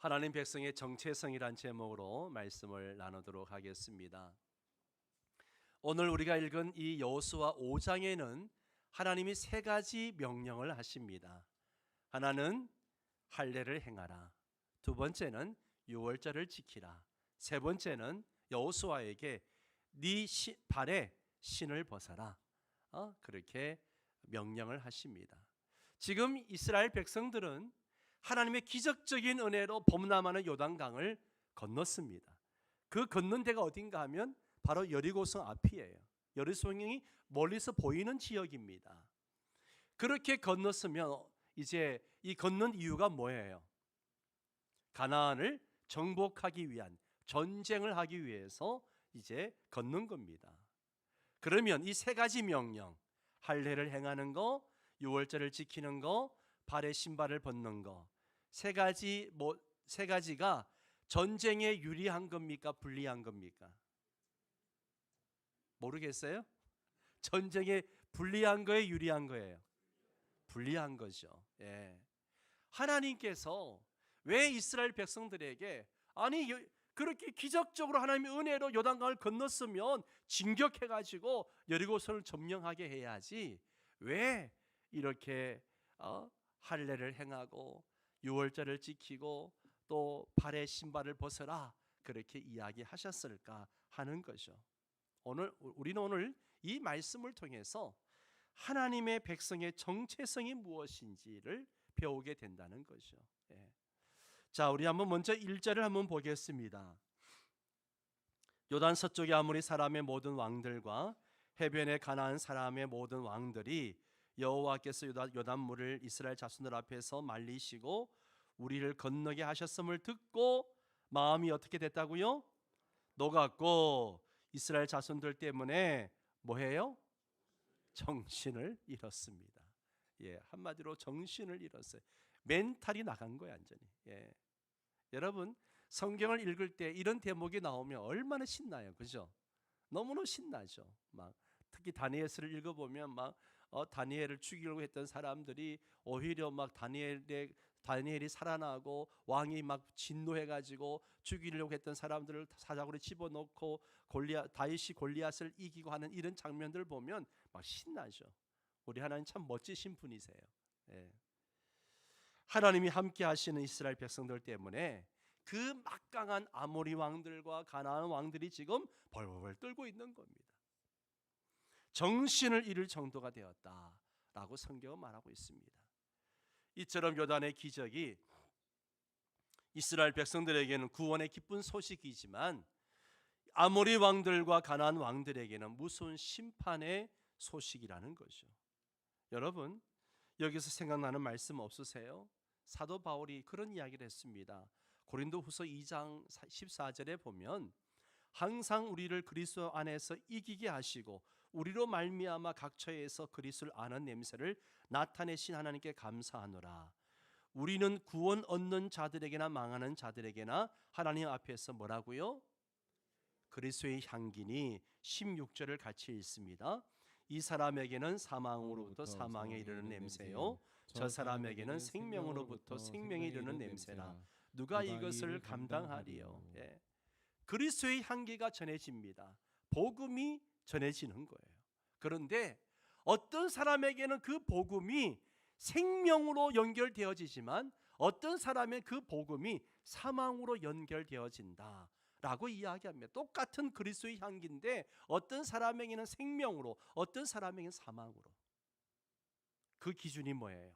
하나님 백성의 정체성이란 제목으로 말씀을 나누도록 하겠습니다. 오늘 우리가 읽은 이 여호수아 5장에는 하나님이 세 가지 명령을 하십니다. 하나는 할례를 행하라. 두 번째는 유월절을 지키라. 세 번째는 여호수아에게 네 발에 신을 벗어라. 그렇게 명령을 하십니다. 지금 이스라엘 백성들은 하나님의 기적적인 은혜로 범람하는 요단강을 건넜습니다. 그 건넌 데가 어딘가 하면 바로 여리고성 앞이에요. 여리고성이 멀리서 보이는 지역입니다. 그렇게 건넜으면 이제 이 건넌 이유가 뭐예요? 가나안을 정복하기 위한, 전쟁을 하기 위해서 이제 건넌 겁니다. 그러면 이 세 가지 명령, 할례를 행하는 거, 유월절을 지키는 거, 발에 신발을 벗는 거, 세 가지가 전쟁에 유리한 겁니까? 불리한 겁니까? 모르겠어요? 전쟁에 불리한 거에 유리한 거예요? 불리한 거죠. 예. 하나님께서 왜 이스라엘 백성들에게 그렇게 기적적으로 하나님의 은혜로 요단강을 건넜으면 진격해가지고 여리고성을 점령하게 해야지 왜 이렇게 할례를 행하고 유월절을 지키고 또 발에 신발을 벗어라 그렇게 이야기하셨을까 하는 거죠. 우리는 오늘 이 말씀을 통해서 하나님의 백성의 정체성이 무엇인지를 배우게 된다는 거죠. 예. 자, 우리 한번 먼저 1절을 한번 보겠습니다. 요단 서쪽의 아모리 사람의 모든 왕들과 해변의 가나안 사람의 모든 왕들이 여호와께서 요단물을 이스라엘 자손들 앞에서 말리시고 우리를 건너게 하셨음을 듣고 마음이 어떻게 됐다고요? 녹았고 이스라엘 자손들 때문에 뭐해요? 정신을 잃었습니다. 예, 한마디로 정신을 잃었어요. 멘탈이 나간 거예요, 완전히. 예. 여러분, 성경을 읽을 때 이런 대목이 나오면 얼마나 신나요, 그죠? 너무너무 신나죠. 특히 다니엘서를 읽어보면 다니엘을 죽이려고 했던 사람들이 오히려 다니엘이 살아나고 왕이 진노해가지고 죽이려고 했던 사람들을 사자굴에 집어넣고 다윗이 골리앗을 이기고 하는 이런 장면들을 보면 신나죠. 우리 하나님 참 멋지신 분이세요. 예. 하나님이 함께 하시는 이스라엘 백성들 때문에 그 막강한 아모리 왕들과 가나안 왕들이 지금 벌벌 떨고 있는 겁니다. 정신을 잃을 정도가 되었다라고 성경은 말하고 있습니다. 이처럼 요단의 기적이 이스라엘 백성들에게는 구원의 기쁜 소식이지만 아모리 왕들과 가나안 왕들에게는 무서운 심판의 소식이라는 거죠. 여러분, 여기서 생각나는 말씀 없으세요? 사도 바울이 그런 이야기를 했습니다. 고린도후서 2장 14절에 보면 항상 우리를 그리스도 안에서 이기게 하시고 우리로 말미암아 각 처에서 그리스도를 아는 냄새를 나타내신 하나님께 감사하노라. 우리는 구원 얻는 자들에게나 망하는 자들에게나 하나님 앞에서 뭐라고요? 그리스도의 향기니 16절을 같이 읽습니다. 이 사람에게는 사망으로부터 사망에 이르는 냄새요 저 사람에게는 생명으로부터 생명에 이르는 냄새라. 누가 이것을 감당하리요? 예. 그리스도의 향기가 전해집니다. 복음이 전해지는 거예요. 그런데 어떤 사람에게는 그 복음이 생명으로 연결되어지지만 어떤 사람의 그 복음이 사망으로 연결되어진다 라고 이야기합니다. 똑같은 그리스도의 향기인데 어떤 사람에게는 생명으로, 어떤 사람에게는 사망으로. 그 기준이 뭐예요?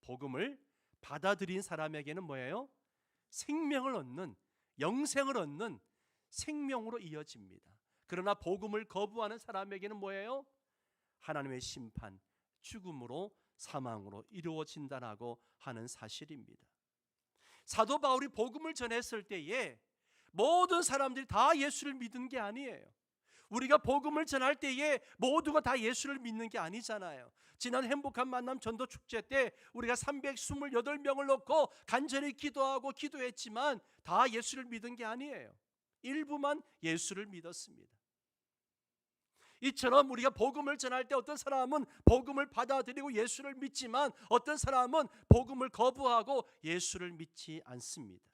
복음을 받아들인 사람에게는 뭐예요? 생명을 얻는, 영생을 얻는 생명으로 이어집니다. 그러나 복음을 거부하는 사람에게는 뭐예요? 하나님의 심판, 죽음으로, 사망으로 이루어진다라고 하는 사실입니다. 사도 바울이 복음을 전했을 때에 모든 사람들이 다 예수를 믿은 게 아니에요. 우리가 복음을 전할 때에 모두가 다 예수를 믿는 게 아니잖아요. 지난 행복한 만남 전도 축제 때 우리가 328명을 놓고 간절히 기도하고 기도했지만 다 예수를 믿은 게 아니에요. 일부만 예수를 믿었습니다. 이처럼 우리가 복음을 전할 때 어떤 사람은 복음을 받아들이고 예수를 믿지만 어떤 사람은 복음을 거부하고 예수를 믿지 않습니다.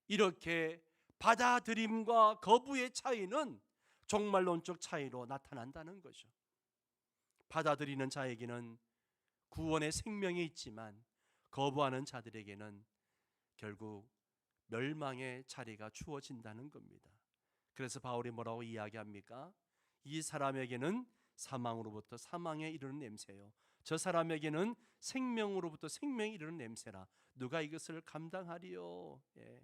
이렇게 받아들임과 거부의 차이는 종말론적 차이로 나타난다는 거죠. 받아들이는 자에게는 구원의 생명이 있지만 거부하는 자들에게는 결국 멸망의 자리가 주어진다는 겁니다. 그래서 바울이 뭐라고 이야기합니까? 이 사람에게는 사망으로부터 사망에 이르는 냄새요, 저 사람에게는 생명으로부터 생명에 이르는 냄새라. 누가 이것을 감당하리요? 예.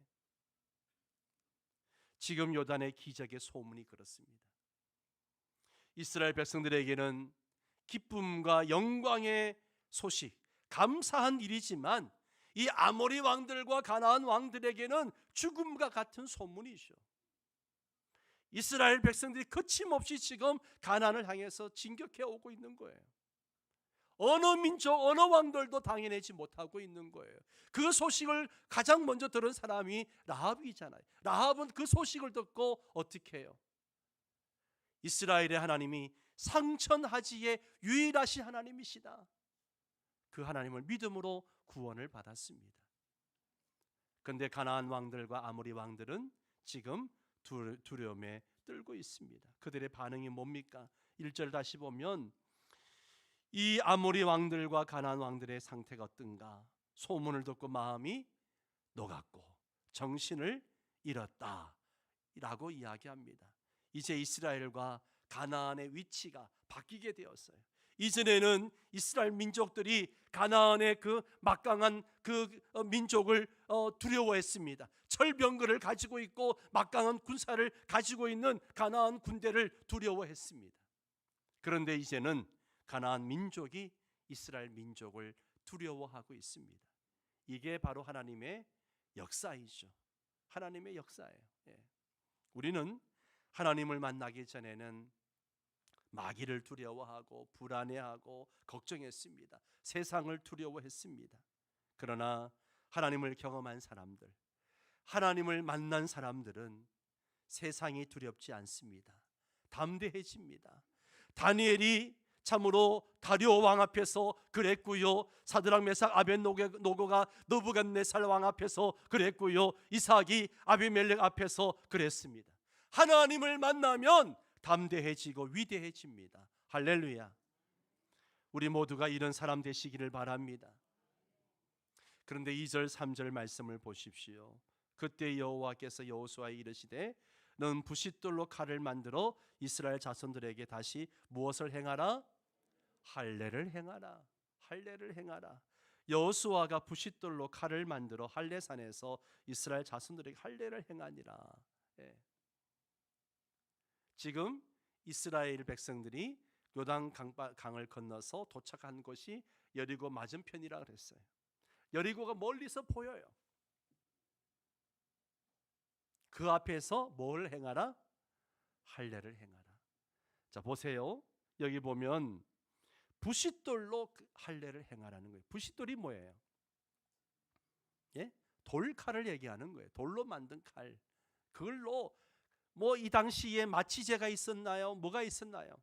지금 요단의 기적의 소문이 그렇습니다. 이스라엘 백성들에게는 기쁨과 영광의 소식, 감사한 일이지만 이 아모리 왕들과 가나안 왕들에게는 죽음과 같은 소문이죠. 이스라엘 백성들이 거침없이 지금 가나안을 향해서 진격해 오고 있는 거예요. 어느 민족, 어느 왕들도 당해내지 못하고 있는 거예요. 그 소식을 가장 먼저 들은 사람이 라합이잖아요. 라합은 그 소식을 듣고 어떻게 해요? 이스라엘의 하나님이 상천하지의 유일하신 하나님이시다, 그 하나님을 믿음으로 구원을 받았습니다. 그런데 가나안 왕들과 아모리 왕들은 지금 두려움에 떨고 있습니다. 그들의 반응이 뭡니까? 1절 다시 보면 이 아모리 왕들과 가나안 왕들의 상태가 어떤가? 소문을 듣고 마음이 녹았고 정신을 잃었다 라고 이야기합니다. 이제 이스라엘과 가나안의 위치가 바뀌게 되었어요. 이전에는 이스라엘 민족들이 가나안의 그 막강한 그 민족을 두려워했습니다. 철병거를 가지고 있고 막강한 군사를 가지고 있는 가나안 군대를 두려워했습니다. 그런데 이제는 가나안 민족이 이스라엘 민족을 두려워하고 있습니다. 이게 바로 하나님의 역사이죠. 하나님의 역사예요. 예. 우리는 하나님을 만나기 전에는 마귀를 두려워하고 불안해하고 걱정했습니다. 세상을 두려워했습니다. 그러나 하나님을 경험한 사람들, 하나님을 만난 사람들은 세상이 두렵지 않습니다. 담대해집니다. 다니엘이 참으로 다리오 왕 앞에서 그랬고요, 사드락 메삭 아벳노고가 느부갓네살 왕 앞에서 그랬고요, 이삭이 아비멜렉 앞에서 그랬습니다. 하나님을 만나면 담대해지고 위대해집니다. 할렐루야. 우리 모두가 이런 사람 되시기를 바랍니다. 그런데 2절 3절 말씀을 보십시오. 그때 여호와께서 여호수아에 이르시되 너는 부싯돌로 칼을 만들어 이스라엘 자손들에게 다시 무엇을 행하라? 할례를 행하라. 할례를 행하라. 여호수아가 부싯돌로 칼을 만들어 할례산에서 이스라엘 자손들에게 할례를 행하니라. 예. 지금 이스라엘 백성들이 요단 강을 건너서 도착한 곳이 여리고 맞은편이라 그랬어요. 여리고가 멀리서 보여요. 그 앞에서 뭘 행하라? 할례를 행하라. 자, 보세요. 여기 보면 부싯돌로 할례를 행하라는 거예요. 부싯돌이 뭐예요? 예? 돌칼을 얘기하는 거예요. 돌로 만든 칼. 그걸로 이 당시에 마취제가 있었나요? 뭐가 있었나요?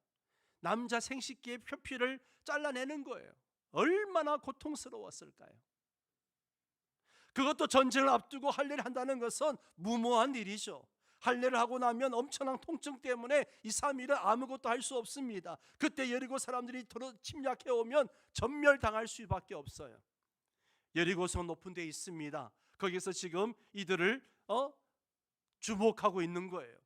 남자 생식기의 표피를 잘라내는 거예요. 얼마나 고통스러웠을까요? 그것도 전쟁을 앞두고 할례를 한다는 것은 무모한 일이죠. 할례를 하고 나면 엄청난 통증 때문에 2, 3일은 아무것도 할 수 없습니다. 그때 여리고 사람들이 침략해 오면 전멸당할 수밖에 없어요. 여리고성 높은 데 있습니다. 거기서 지금 이들을 주목하고 있는 거예요.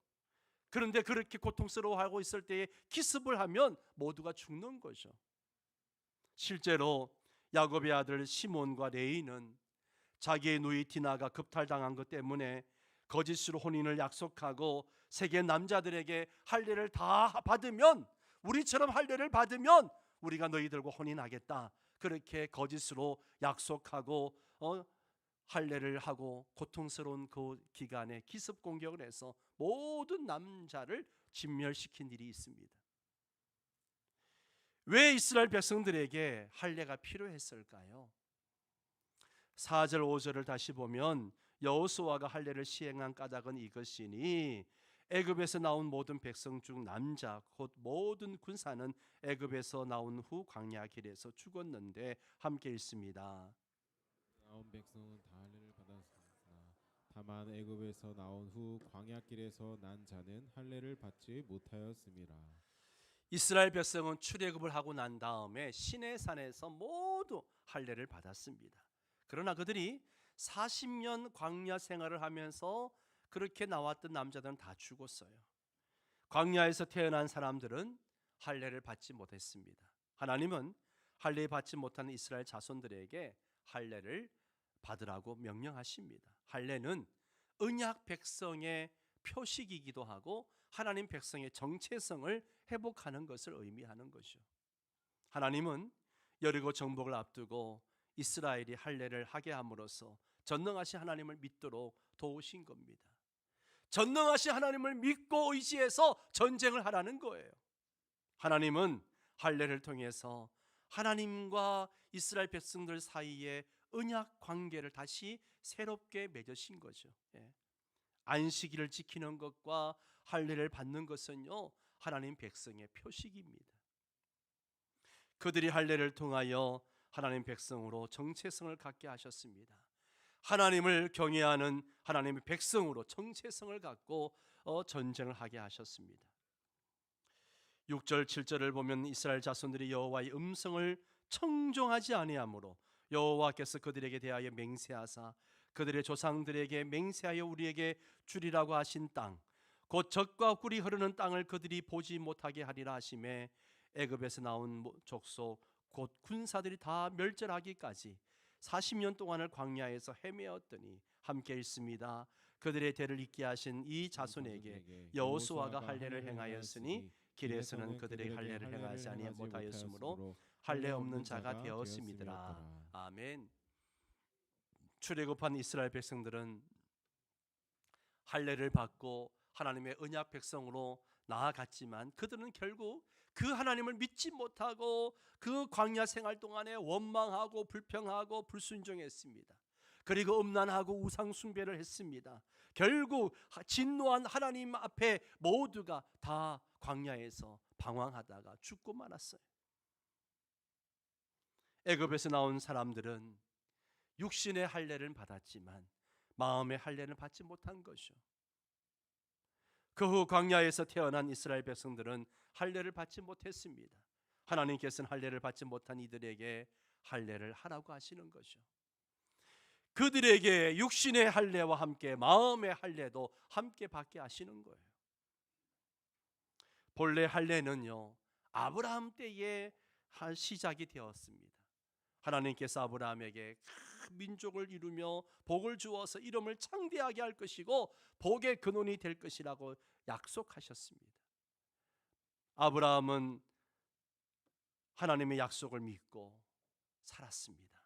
그런데 그렇게 고통스러워하고 있을 때에 기습을 하면 모두가 죽는 거죠. 실제로 야곱의 아들 시몬과 레위는 자기의 누이 디나가 급탈당한 것 때문에 거짓으로 혼인을 약속하고 세계 남자들에게 할례를 다 받으면, 우리처럼 할례를 받으면 우리가 너희들과 혼인하겠다, 그렇게 거짓으로 약속하고 할례를 하고 고통스러운 그 기간에 기습 공격을 해서 모든 남자를 진멸시킨 일이 있습니다. 왜 이스라엘 백성들에게 할례가 필요했을까요? 4절 5절을 다시 보면 여호수아가 할례를 시행한 까닭은 이것이니 애굽에서 나온 모든 백성 중 남자 곧 모든 군사는 애굽에서 나온 후 광야 길에서 죽었는데 함께 읽습니다. 나온 백성은 다 할례를 받았으나 다만 애굽에서 나온 후 광야길에서 난 자는 할례를 받지 못하였음이라. 이스라엘 백성은 출애굽을 하고 난 다음에 시내산에서 모두 할례를 받았습니다. 그러나 그들이 40년 광야 생활을 하면서 그렇게 나왔던 남자들은 다 죽었어요. 광야에서 태어난 사람들은 할례를 받지 못했습니다. 하나님은 할례 받지 못하는 이스라엘 자손들에게 할례를 받으라고 명령하십니다. 할례는 언약 백성의 표식이기도 하고 하나님 백성의 정체성을 회복하는 것을 의미하는 것이죠. 하나님은 여리고 정복을 앞두고 이스라엘이 할례를 하게 함으로써 전능하신 하나님을 믿도록 도우신 겁니다. 전능하신 하나님을 믿고 의지해서 전쟁을 하라는 거예요. 하나님은 할례를 통해서 하나님과 이스라엘 백성들 사이에 언약 관계를 다시 새롭게 맺으신 거죠. 안식일을 지키는 것과 할례를 받는 것은요, 하나님 백성의 표식입니다. 그들이 할례를 통하여 하나님 백성으로 정체성을 갖게 하셨습니다. 하나님을 경외하는 하나님의 백성으로 정체성을 갖고 전쟁을 하게 하셨습니다. 6절 7절을 보면 이스라엘 자손들이 여호와의 음성을 청종하지 아니하므로 여호와께서 그들에게 대하여 맹세하사 그들의 조상들에게 맹세하여 우리에게 주리라고 하신 땅 곧 젖과 꿀이 흐르는 땅을 그들이 보지 못하게 하리라 하시매 애굽에서 나온 족속 곧 군사들이 다 멸절하기까지 40년 동안을 광야에서 헤매었더니 함께 읽습니다. 그들의 대를 잇게 하신 이 자손에게 여호수아가 할례를 행하였으니 길에서는 그들의 할례를 행하지 아니 못하였으므로 할례 없는 자가 되었음이더라. 아멘. 출애굽한 이스라엘 백성들은 할례를 받고 하나님의 언약 백성으로 나아갔지만 그들은 결국 그 하나님을 믿지 못하고 그 광야 생활 동안에 원망하고 불평하고 불순종했습니다. 그리고 음란하고 우상 숭배를 했습니다. 결국 진노한 하나님 앞에 모두가 다 광야에서 방황하다가 죽고 말았어요. 애굽에서 나온 사람들은 육신의 할례를 받았지만 마음의 할례를 받지 못한 것이요. 그 후 광야에서 태어난 이스라엘 백성들은 할례를 받지 못했습니다. 하나님께서는 할례를 받지 못한 이들에게 할례를 하라고 하시는 것이요. 그들에게 육신의 할례와 함께 마음의 할례도 함께 받게 하시는 거예요. 본래 할례는요, 아브라함 때에 시작이 되었습니다. 하나님께서 아브라함에게 큰 민족을 이루며 복을 주어서 이름을 창대하게 할 것이고 복의 근원이 될 것이라고 약속하셨습니다. 아브라함은 하나님의 약속을 믿고 살았습니다.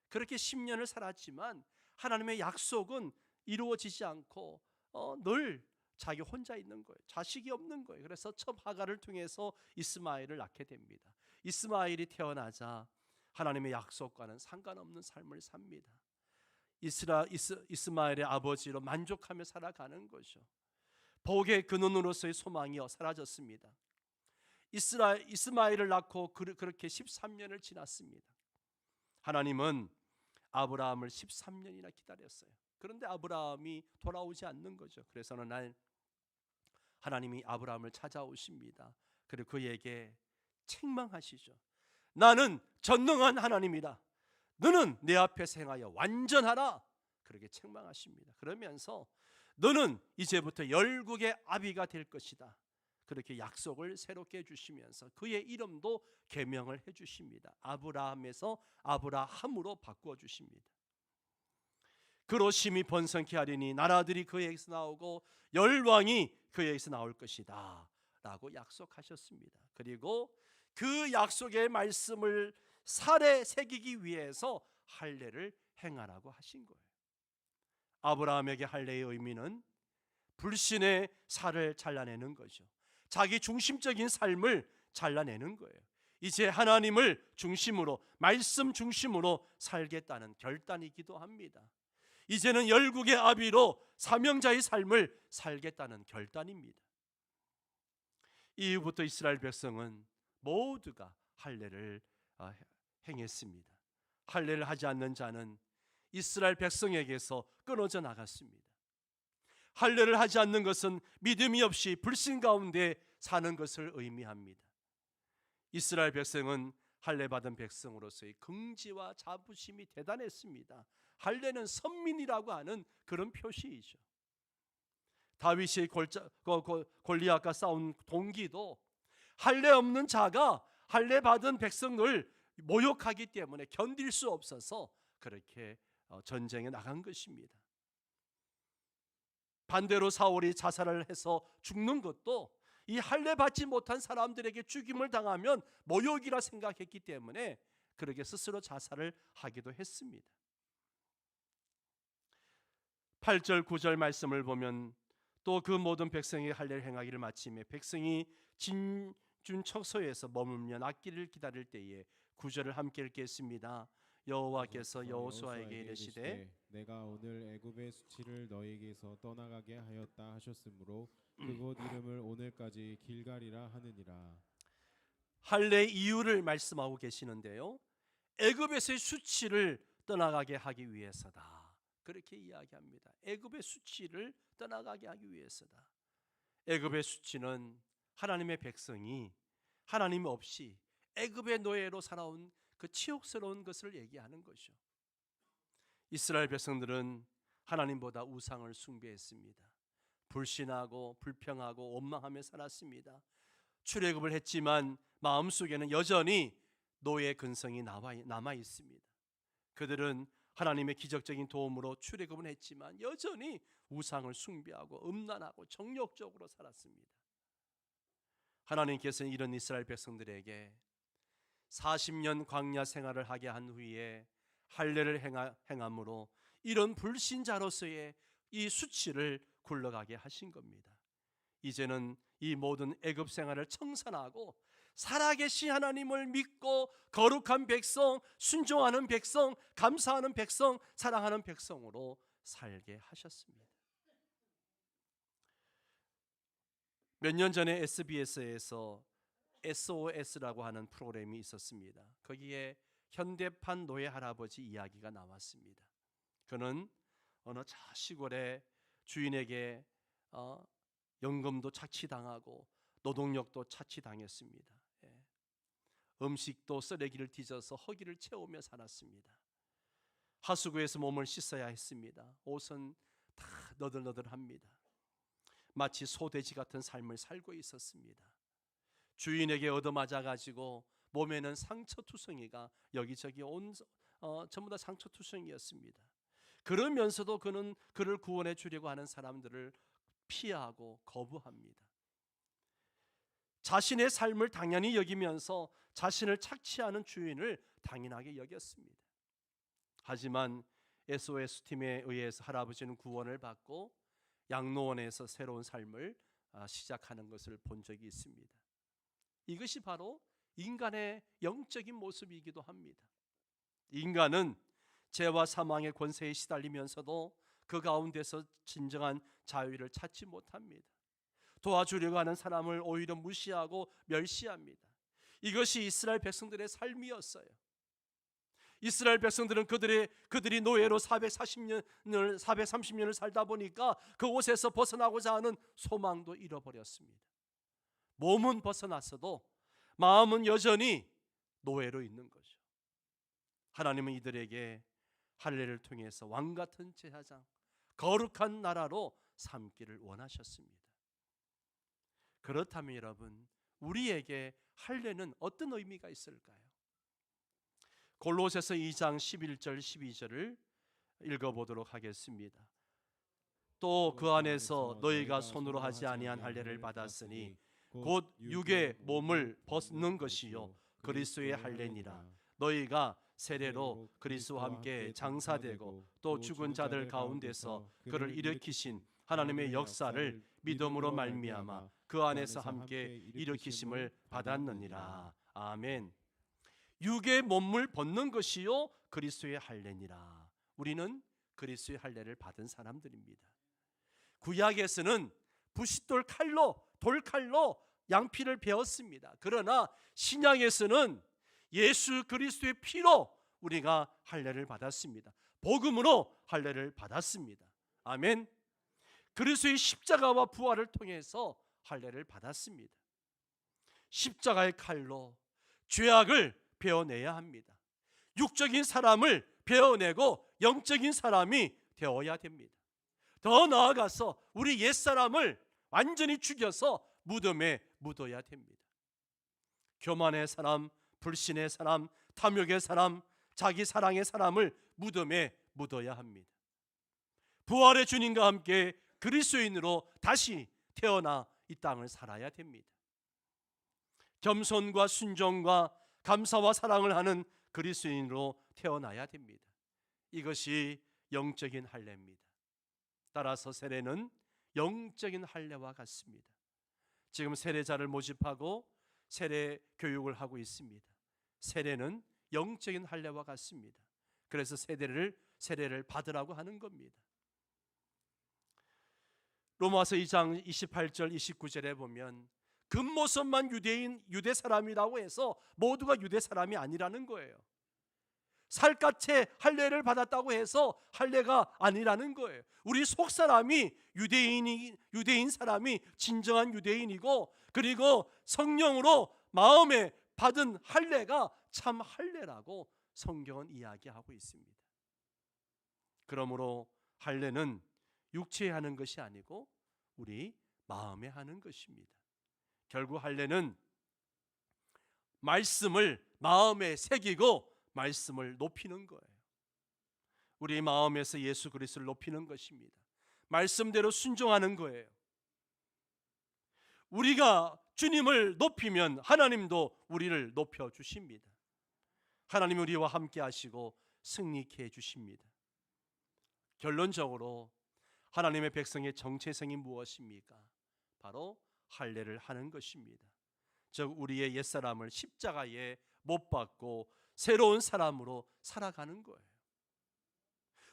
그렇게 10년을 살았지만 하나님의 약속은 이루어지지 않고 늘 자기 혼자 있는 거예요. 자식이 없는 거예요. 그래서 첫 하가를 통해서 이스마엘을 낳게 됩니다. 이스마엘이 태어나자 하나님의 약속과는 상관없는 삶을 삽니다. 이스마엘의 아버지로 만족하며 살아가는 거죠. 복의 근원으로서의 소망이 사라졌습니다. 이스마엘을 낳고 그렇게 13년을 지났습니다. 하나님은 아브라함을 13년이나 기다렸어요. 그런데 아브라함이 돌아오지 않는 거죠. 그래서 어느 날 하나님이 아브라함을 찾아오십니다. 그리고 그에게 책망하시죠. 나는 전능한 하나님이다. 너는 내 앞에서 행하여 완전하라. 그렇게 책망하십니다. 그러면서 너는 이제부터 열국의 아비가 될 것이다. 그렇게 약속을 새롭게 해주시면서 그의 이름도 계명을 해주십니다. 아브라함에서 아브라함으로 바꾸어 주십니다. 그로 심히 번성케 하리니 나라들이 그에게서 나오고 열왕이 그에게서 나올 것이다 라고 약속하셨습니다. 그리고 그 약속의 말씀을 살에 새기기 위해서 할례를 행하라고 하신 거예요. 아브라함에게 할례의 의미는 불신의 살을 잘라내는 거죠. 자기 중심적인 삶을 잘라내는 거예요. 이제 하나님을 중심으로 말씀 중심으로 살겠다는 결단이기도 합니다. 이제는 열국의 아비로 사명자의 삶을 살겠다는 결단입니다. 이후부터 이스라엘 백성은 모두가 할례를 행했습니다. 할례를 하지 않는 자는 이스라엘 백성에게서 끊어져 나갔습니다. 할례를 하지 않는 것은 믿음이 없이 불신 가운데 사는 것을 의미합니다. 이스라엘 백성은 할례 받은 백성으로서의 긍지와 자부심이 대단했습니다. 할례는 선민이라고 하는 그런 표시이죠. 다윗이 골리앗과 싸운 동기도 할례 없는 자가 할례 받은 백성을 모욕하기 때문에 견딜 수 없어서 그렇게 전쟁에 나간 것입니다. 반대로 사울이 자살을 해서 죽는 것도 이 할례 받지 못한 사람들에게 죽임을 당하면 모욕이라 생각했기 때문에 그렇게 스스로 자살을 하기도 했습니다. 8절 9절 말씀을 보면 또 그 모든 백성이 할례를 행하기를 마치매 백성이 진준 척소에서 머물며 낫기를 기다릴 때에 9절을 함께 읽겠습니다. 여호와께서 여호수아에게 이르시되 내가 오늘 애굽의 수치를 너에게서 떠나가게 하였다 하셨으므로 그곳 이름을 오늘까지 길갈이라 하느니라. 할례 이유를 말씀하고 계시는데요, 애굽에서의 수치를 떠나가게 하기 위해서다, 그렇게 이야기합니다. 애굽의 수치를 떠나가게 하기 위해서다. 애굽의 수치는 하나님의 백성이 하나님 없이 애굽의 노예로 살아온 그 치욕스러운 것을 얘기하는 것이죠. 이스라엘 백성들은 하나님보다 우상을 숭배했습니다. 불신하고 불평하고 원망하며 살았습니다. 출애굽을 했지만 마음속에는 여전히 노예 근성이 남아 있습니다. 그들은 하나님의 기적적인 도움으로 출애굽은 했지만 여전히 우상을 숭배하고 음란하고 정욕적으로 살았습니다. 하나님께서는 이런 이스라엘 백성들에게 40년 광야 생활을 하게 한 후에 할례를 행함으로 이런 불신자로서의 이 수치를 굴러가게 하신 겁니다. 이제는 이 모든 애굽 생활을 청산하고 살아계신 하나님을 믿고 거룩한 백성, 순종하는 백성, 감사하는 백성, 사랑하는 백성으로 살게 하셨습니다. 몇 년 전에 SBS에서 SOS라고 하는 프로그램이 있었습니다. 거기에 현대판 노예 할아버지 이야기가 나왔습니다. 그는 어느 시골에 주인에게 연금도 착취당하고 노동력도 착취당했습니다. 음식도 쓰레기를 뒤져서 허기를 채우며 살았습니다. 하수구에서 몸을 씻어야 했습니다. 옷은 다 너덜너덜합니다. 마치 소돼지 같은 삶을 살고 있었습니다. 주인에게 얻어맞아가지고 몸에는 상처투성이가 여기저기 전부 다 상처투성이었습니다. 그러면서도 그는 그를 구원해 주려고 하는 사람들을 피하고 거부합니다. 자신의 삶을 당연히 여기면서 자신을 착취하는 주인을 당연하게 여겼습니다. 하지만 SOS 팀에 의해서 할아버지는 구원을 받고 양로원에서 새로운 삶을 시작하는 것을 본 적이 있습니다. 이것이 바로 인간의 영적인 모습이기도 합니다. 인간은 죄와 사망의 권세에 시달리면서도 그 가운데서 진정한 자유를 찾지 못합니다. 도와주려고 하는 사람을 오히려 무시하고 멸시합니다. 이것이 이스라엘 백성들의 삶이었어요. 이스라엘 백성들은 그들이 노예로 430년을 살다 보니까 그곳에서 벗어나고자 하는 소망도 잃어버렸습니다. 몸은 벗어났어도 마음은 여전히 노예로 있는 거죠. 하나님은 이들에게 할례를 통해서 왕같은 제사장, 거룩한 나라로 삼기를 원하셨습니다. 그렇다면 여러분, 우리에게 할례는 어떤 의미가 있을까요? 골로새서 2장 11절 12절을 읽어보도록 하겠습니다. 또 그 안에서 너희가 손으로 하지 아니한 할례를 받았으니 곧 육의 몸을 벗는 것이요 그리스도의 할례니라. 너희가 세례로 그리스도와 함께 장사되고 또 죽은 자들 가운데서 그를 일으키신 하나님의 역사를 믿음으로 말미암아 그 안에서 함께 일으키심을 받았느니라. 아멘. 육의 몸을 벗는 것이요 그리스도의 할례니라. 우리는 그리스도의 할례를 받은 사람들입니다. 구약에서는 부싯돌 칼로, 돌칼로 양피를 베었습니다. 그러나 신약에서는 예수 그리스도의 피로 우리가 할례를 받았습니다. 복음으로 할례를 받았습니다. 아멘. 그리스도의 십자가와 부활을 통해서 할례를 받았습니다. 십자가의 칼로 죄악을 베어내야 합니다. 육적인 사람을 베어내고 영적인 사람이 되어야 됩니다. 더 나아가서 우리 옛사람을 완전히 죽여서 무덤에 묻어야 됩니다. 교만의 사람, 불신의 사람, 탐욕의 사람, 자기 사랑의 사람을 무덤에 묻어야 합니다. 부활의 주님과 함께 그리스도인으로 다시 태어나 이 땅을 살아야 됩니다. 겸손과 순종과 감사와 사랑을 하는 그리스도인으로 태어나야 됩니다. 이것이 영적인 할례입니다. 따라서 세례는 영적인 할례와 같습니다. 지금 세례자를 모집하고 세례 교육을 하고 있습니다. 세례는 영적인 할례와 같습니다. 그래서 세례를 받으라고 하는 겁니다. 로마서 2장 28절 29절에 보면 겉모습만 유대 사람이라고 해서 모두가 유대 사람이 아니라는 거예요. 살갗에 할례를 받았다고 해서 할례가 아니라는 거예요. 우리 속 사람이 유대인 사람이 진정한 유대인이고, 그리고 성령으로 마음에 받은 할례가 참 할례라고 성경은 이야기하고 있습니다. 그러므로 할례는 육체에 하는 것이 아니고 우리 마음에 하는 것입니다. 결국 할례는 말씀을 마음에 새기고 말씀을 높이는 거예요. 우리 마음에서 예수 그리스도를 높이는 것입니다. 말씀대로 순종하는 거예요. 우리가 주님을 높이면 하나님도 우리를 높여주십니다. 하나님이 우리와 함께 하시고 승리케 해주십니다. 결론적으로 하나님의 백성의 정체성이 무엇입니까? 바로 할례를 하는 것입니다. 즉 우리의 옛사람을 십자가에 못 박고 새로운 사람으로 살아가는 거예요.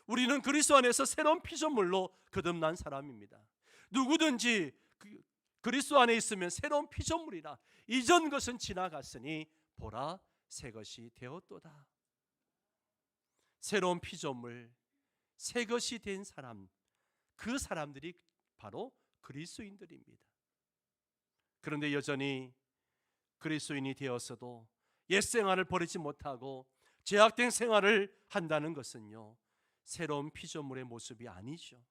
우리는 그리스도 안에서 새로운 피조물로 거듭난 사람입니다. 누구든지 그리스도 안에 있으면 새로운 피조물이라. 이전 것은 지나갔으니 보라 새 것이 되었도다. 새로운 피조물, 새 것이 된 사람, 그 사람들이 바로 그리스도인들입니다. 그런데 여전히 그리스도인이 되었어도 옛 생활을 버리지 못하고 죄악된 생활을 한다는 것은요, 새로운 피조물의 모습이 아니죠.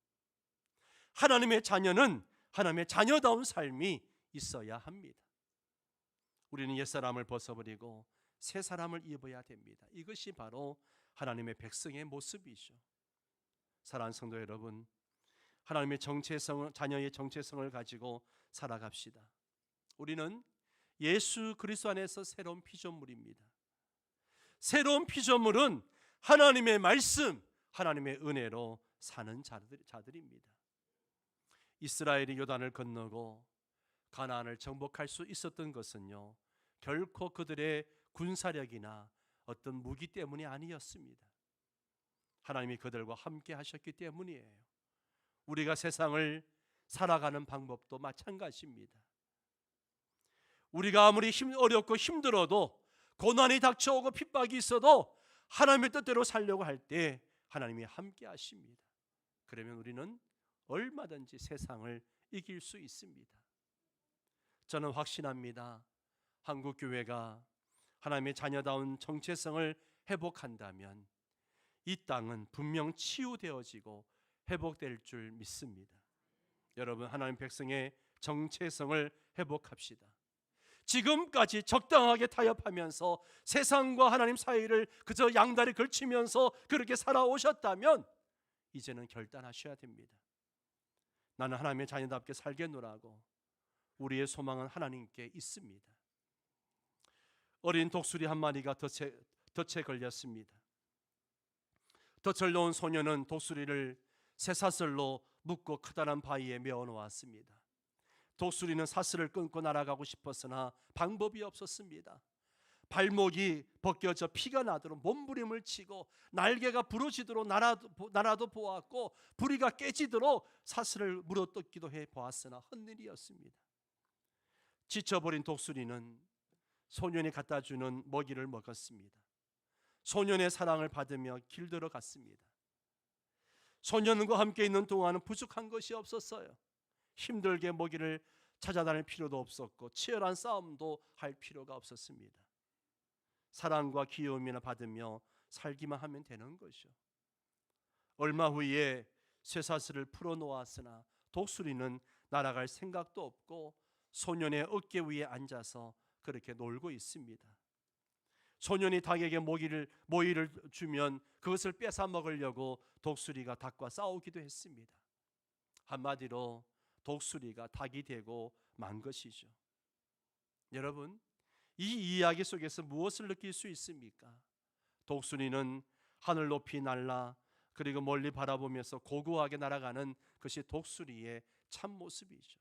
하나님의 자녀는 하나님의 자녀다운 삶이 있어야 합니다. 우리는 옛사람을 벗어버리고 새 사람을 입어야 됩니다. 이것이 바로 하나님의 백성의 모습이죠. 사랑하는 성도 여러분, 하나님의 자녀의 정체성을 가지고 살아갑시다. 우리는 예수 그리스도 안에서 새로운 피조물입니다. 새로운 피조물은 하나님의 말씀, 하나님의 은혜로 사는 자들입니다. 이스라엘이 요단을 건너고 가나안을 정복할 수 있었던 것은요, 결코 그들의 군사력이나 어떤 무기 때문이 아니었습니다. 하나님이 그들과 함께 하셨기 때문이에요. 우리가 세상을 살아가는 방법도 마찬가지입니다. 우리가 아무리 어렵고 힘들어도, 고난이 닥쳐오고 핍박이 있어도 하나님의 뜻대로 살려고 할 때 하나님이 함께 하십니다. 그러면 우리는 얼마든지 세상을 이길 수 있습니다. 저는 확신합니다. 한국 교회가 하나님의 자녀다운 정체성을 회복한다면 이 땅은 분명 치유되어지고 회복될 줄 믿습니다. 여러분, 하나님 백성의 정체성을 회복합시다. 지금까지 적당하게 타협하면서 세상과 하나님 사이를 그저 양다리 걸치면서 그렇게 살아오셨다면 이제는 결단하셔야 됩니다. 나는 하나님의 자녀답게 살겠노라고. 우리의 소망은 하나님께 있습니다. 어린 독수리 한 마리가 덫에 걸렸습니다. 덫을 놓은 소녀는 독수리를 쇠사슬로 묶고 커다란 바위에 메어 놓았습니다. 독수리는 사슬을 끊고 날아가고 싶었으나 방법이 없었습니다. 발목이 벗겨져 피가 나도록 몸부림을 치고 날개가 부러지도록 날아도 보았고 부리가 깨지도록 사슬을 물어뜯기도 해 보았으나 헛일이었습니다. 지쳐버린 독수리는 소년이 갖다 주는 먹이를 먹었습니다. 소년의 사랑을 받으며 길들어 갔습니다. 소년과 함께 있는 동안은 부족한 것이 없었어요. 힘들게 먹이를 찾아다닐 필요도 없었고 치열한 싸움도 할 필요가 없었습니다. 사랑과 귀여움이나 받으며 살기만 하면 되는 것이죠. 얼마 후에 쇠사슬을 풀어놓았으나 독수리는 날아갈 생각도 없고 소년의 어깨 위에 앉아서 그렇게 놀고 있습니다. 소년이 닭에게 모이를 주면 그것을 뺏어 먹으려고 독수리가 닭과 싸우기도 했습니다. 한마디로 독수리가 닭이 되고 만 것이죠. 여러분, 이 이야기 속에서 무엇을 느낄 수 있습니까? 독수리는 하늘 높이 날아 그리고 멀리 바라보면서 고고하게 날아가는 것이 독수리의 참모습이죠.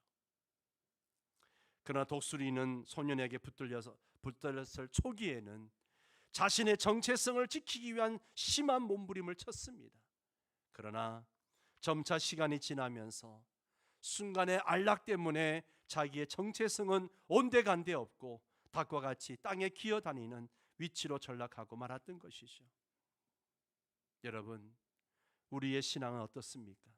그러나 독수리는 소년에게 붙들렸을 초기에는 자신의 정체성을 지키기 위한 심한 몸부림을 쳤습니다. 그러나 점차 시간이 지나면서 순간의 안락 때문에 자기의 정체성은 온데간데 없고 닭과 같이 땅에 기어다니는 위치로 전락하고 말았던 것이죠. 여러분, 우리의 신앙은 어떻습니까?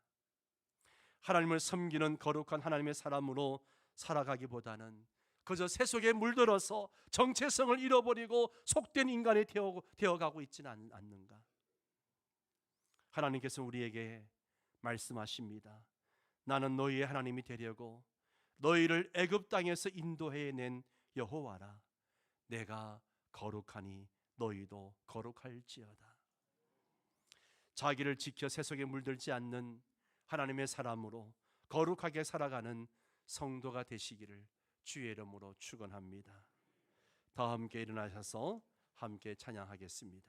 하나님을 섬기는 거룩한 하나님의 사람으로 살아가기보다는 그저 세속에 물들어서 정체성을 잃어버리고 속된 인간이 되어가고 있지는 않는가? 하나님께서 우리에게 말씀하십니다. 나는 너희의 하나님이 되려고 너희를 애굽 땅에서 인도해낸 여호와라. 내가 거룩하니 너희도 거룩할지어다. 자기를 지켜 세속에 물들지 않는 하나님의 사람으로 거룩하게 살아가는 성도가 되시기를 주의 이름으로 축원합니다. 다 함께 일어나셔서 함께 찬양하겠습니다.